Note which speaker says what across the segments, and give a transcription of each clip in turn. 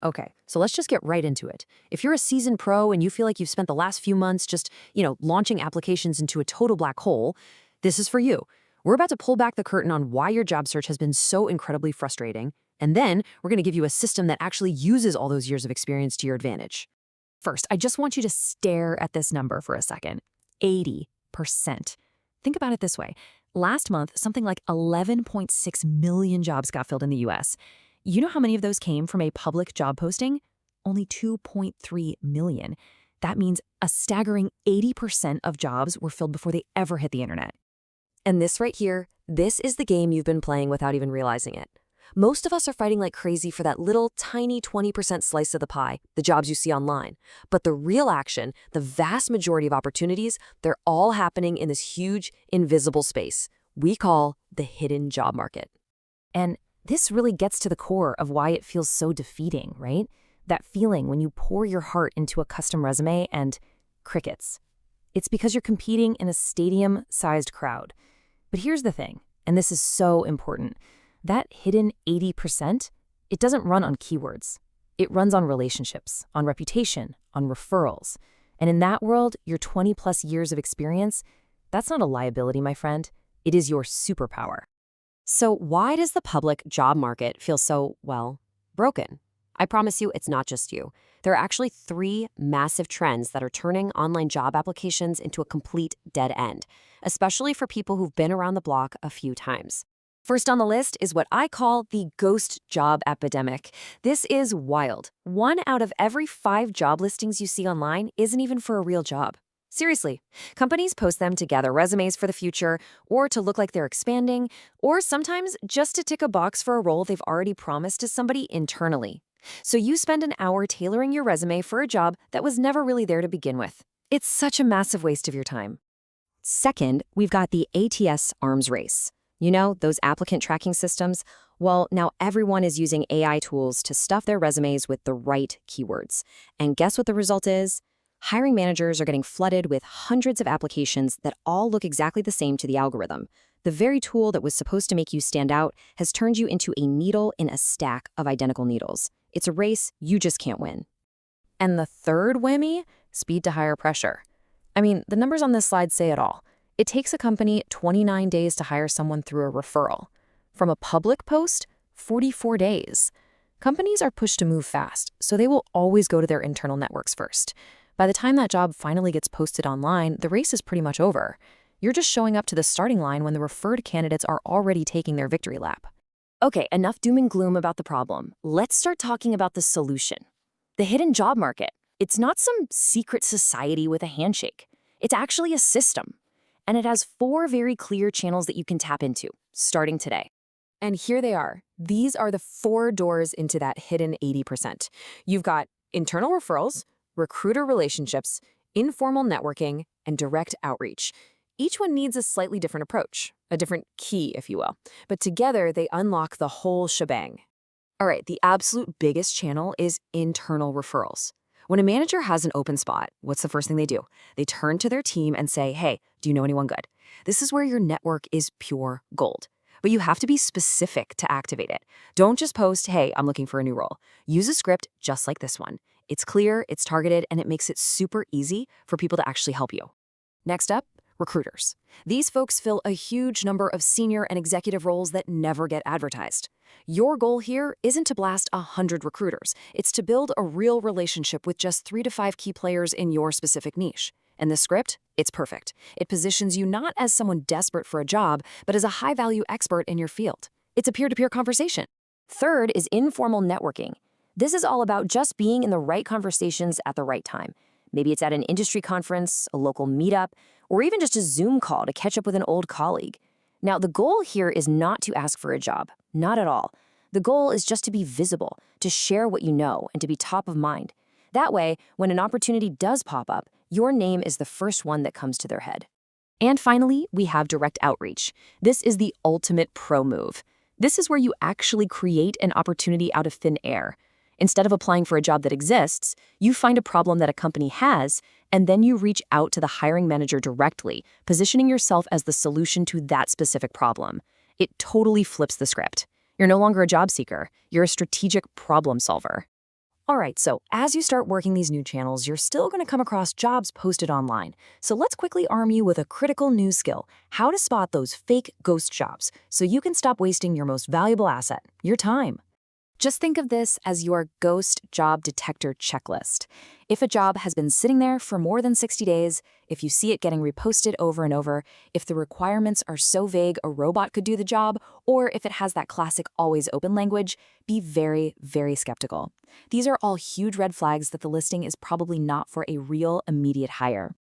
Speaker 1: Okay, so let's just get right into it. If you're a seasoned pro and you feel like you've spent the last few months just, launching applications into a total black hole, this is for you. We're about to pull back the curtain on why your job search has been so incredibly frustrating, and then we're going to give you a system that actually uses all those years of experience to your advantage.
Speaker 2: First, I just want you to stare at this number for a second. 80%. Think about it this way. Last month, something like 11.6 million jobs got filled in the US. You know how many of those came from a public job posting? Only 2.3 million. That means a staggering 80% of jobs were filled before they ever hit the internet.
Speaker 1: And this right here, this is the game you've been playing without even realizing it. Most of us are fighting like crazy for that little tiny 20% slice of the pie, the jobs you see online. But the real action, the vast majority of opportunities, they're all happening in this huge, invisible space we call the hidden job market.
Speaker 2: And this really gets to the core of why it feels so defeating, right? That feeling when you pour your heart into a custom resume and crickets. It's because you're competing in a stadium-sized crowd. But here's the thing, and this is so important. That hidden 80%, it doesn't run on keywords. It runs on relationships, on reputation, on referrals. And in that world, your 20-plus years of experience, that's not a liability, my friend. It is your superpower.
Speaker 1: So why does the public job market feel so, broken? I promise you, it's not just you. There are actually three massive trends that are turning online job applications into a complete dead end, especially for people who've been around the block a few times. First on the list is what I call the ghost job epidemic. This is wild. 1 out of every 5 job listings you see online isn't even for a real job. Seriously, companies post them to gather resumes for the future, or to look like they're expanding, or sometimes just to tick a box for a role they've already promised to somebody internally. So you spend an hour tailoring your resume for a job that was never really there to begin with. It's such a massive waste of your time. Second, we've got the ATS arms race. You know, those applicant tracking systems? Well, now everyone is using AI tools to stuff their resumes with the right keywords. And guess what the result is? Hiring managers are getting flooded with hundreds of applications that all look exactly the same to the algorithm. The very tool that was supposed to make you stand out has turned you into a needle in a stack of identical needles. It's a race you just can't win. And the third whammy? Speed to hire pressure. I mean, the numbers on this slide say it all. It takes a company 29 days to hire someone through a referral. From a public post, 44 days. Companies are pushed to move fast, so they will always go to their internal networks first. By the time that job finally gets posted online, the race is pretty much over. You're just showing up to the starting line when the referred candidates are already taking their victory lap. Okay, enough doom and gloom about the problem. Let's start talking about the solution. The hidden job market. It's not some secret society with a handshake. It's actually a system. And it has 4 very clear channels that you can tap into, starting today. And here they are. These are the 4 doors into that hidden 80%. You've got internal referrals, recruiter relationships, informal networking, and direct outreach. Each one needs a slightly different approach, a different key, if you will. But together, they unlock the whole shebang. All right, the absolute biggest channel is internal referrals. When a manager has an open spot, what's the first thing they do? They turn to their team and say, hey, do you know anyone good? This is where your network is pure gold. But you have to be specific to activate it. Don't just post, hey, I'm looking for a new role. Use a script just like this one. It's clear, it's targeted, and it makes it super easy for people to actually help you. Next up, recruiters. These folks fill a huge number of senior and executive roles that never get advertised. Your goal here isn't to blast 100 recruiters. It's to build a real relationship with just 3 to 5 key players in your specific niche. And the script? It's perfect. It positions you not as someone desperate for a job, but as a high-value expert in your field. It's a peer-to-peer conversation. Third is informal networking. This is all about just being in the right conversations at the right time. Maybe it's at an industry conference, a local meetup, or even just a Zoom call to catch up with an old colleague. Now, the goal here is not to ask for a job. Not at all. The goal is just to be visible, to share what you know, and to be top of mind. That way, when an opportunity does pop up, your name is the first one that comes to their head. And finally, we have direct outreach. This is the ultimate pro move. This is where you actually create an opportunity out of thin air. Instead of applying for a job that exists, you find a problem that a company has, and then you reach out to the hiring manager directly, positioning yourself as the solution to that specific problem. It totally flips the script. You're no longer a job seeker. You're a strategic problem solver.
Speaker 2: All right, so as you start working these new channels, you're still going to come across jobs posted online. So let's quickly arm you with a critical new skill: how to spot those fake ghost jobs so you can stop wasting your most valuable asset, your time. Just think of this as your ghost job detector checklist. If a job has been sitting there for more than 60 days, if you see it getting reposted over and over, if the requirements are so vague a robot could do the job, or if it has that classic always open language, be very, very skeptical. These are all huge red flags that the listing is probably not for a real immediate hire.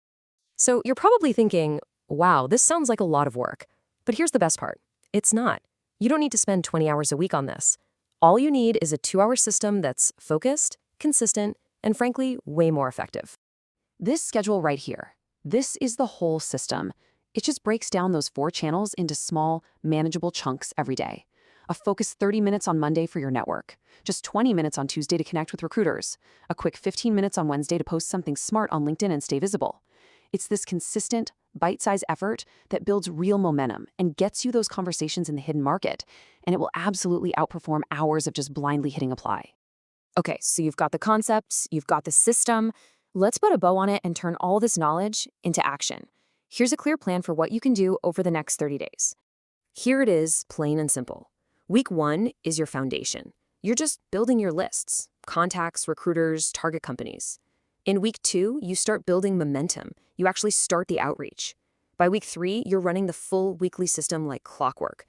Speaker 1: So you're probably thinking, wow, this sounds like a lot of work. But here's the best part. It's not. You don't need to spend 20 hours a week on this. All you need is a 2-hour system that's focused, consistent, and frankly, way more effective. This schedule right here, this is the whole system. It just breaks down those 4 channels into small, manageable chunks every day. A focused 30 minutes on Monday for your network, just 20 minutes on Tuesday to connect with recruiters, a quick 15 minutes on Wednesday to post something smart on LinkedIn and stay visible. It's this consistent, bite-sized effort that builds real momentum and gets you those conversations in the hidden market, and it will absolutely outperform hours of just blindly hitting apply.
Speaker 2: Okay, so you've got the concepts, you've got the system. Let's put a bow on it and turn all this knowledge into action. Here's a clear plan for what you can do over the next 30 days. Here it is, plain and simple. Week 1 is your foundation. You're just building your lists, contacts, recruiters, target companies. In week 2, you start building momentum. You actually start the outreach. By week 3, you're running the full weekly system like clockwork.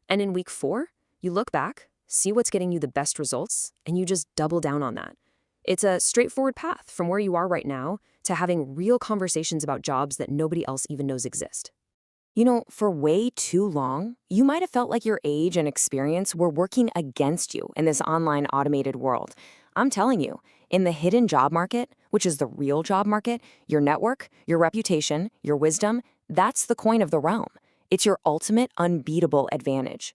Speaker 2: And in week 4, you look back, see what's getting you the best results, and you just double down on that. It's a straightforward path from where you are right now to having real conversations about jobs that nobody else even knows exist. You know, for way too long, you might have felt like your age and experience were working against you in this online automated world. I'm telling you, in the hidden job market, which is the real job market, your network, your reputation, your wisdom, that's the coin of the realm. It's your ultimate unbeatable advantage.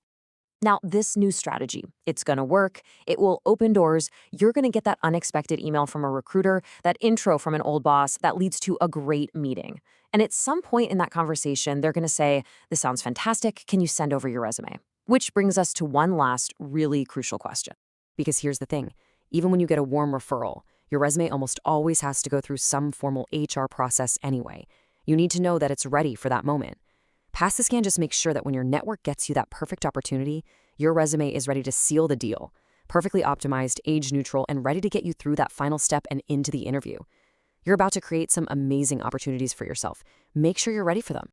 Speaker 2: Now, this new strategy, it's going to work. It will open doors. You're going to get that unexpected email from a recruiter, that intro from an old boss that leads to a great meeting. And at some point in that conversation, they're going to say, "This sounds fantastic. Can you send over your resume?" Which brings us to one last really crucial question. Because here's the thing. Even when you get a warm referral, your resume almost always has to go through some formal HR process anyway. You need to know that it's ready for that moment. Pass the Scan just makes sure that when your network gets you that perfect opportunity, your resume is ready to seal the deal, perfectly optimized, age-neutral, and ready to get you through that final step and into the interview. You're about to create some amazing opportunities for yourself. Make sure you're ready for them.